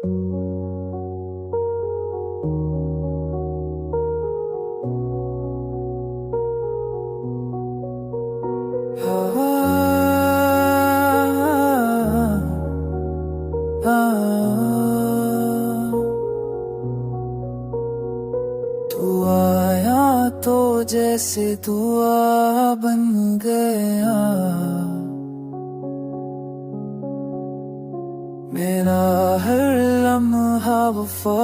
तू आया तो जैसे दुआ बन गया, मेरा हर लम्हा वफा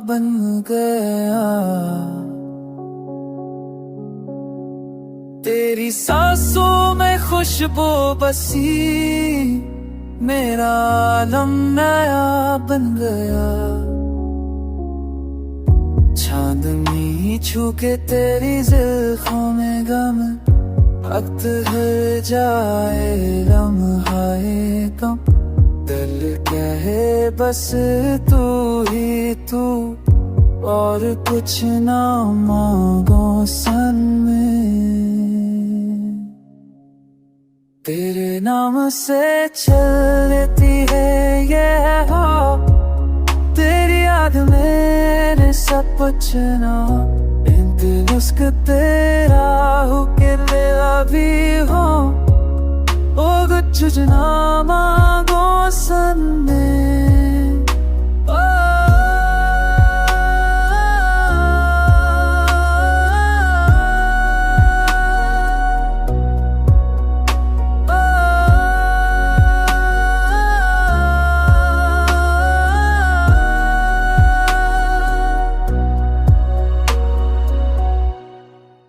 बन गया। तेरी सांसों में खुशबू बसी, मेरा आलम नया बन गया। चांदनी छू के तेरी ज़ुल्फ़ों में गम, वक्त हर जाए लम्हाए कम। दिल कहे बस तू ही तू, और कुछ ना मांगो सन में। तेरे नाम से चलती है ये हो, तेरी याद मेरे सब बचना। बिन उस्क तेरा हो के अभी हो, ओ कुछ ना मांगो सन में।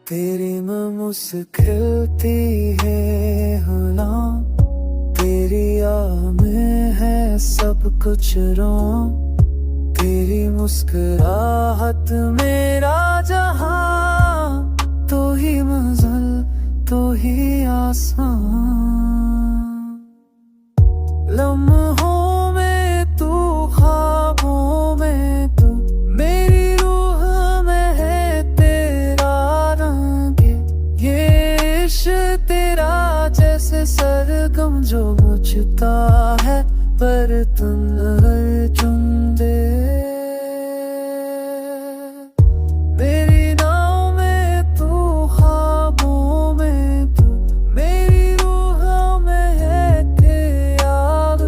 तेरी मुस्किलती है हुला, तेरी में है सब कुछ रॉन्ग। तेरी मुस्कुराहट मेरा जहां, तो ही मंजिल तो ही आसान। लम्हों में तू, ख्वाबों में तू, मेरी रूह में है तेरा रंग। ये इश्क तेरा जैसे सरगम जो बुझता है, पर तुम अगर चुन दे। मेरी नाव में तू, ख्वाबों में तू, मेरी रूह में है याद।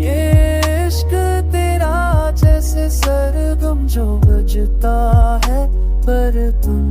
ये इश्क तेरा जैसे सरगम जो बुझता है, पर तुम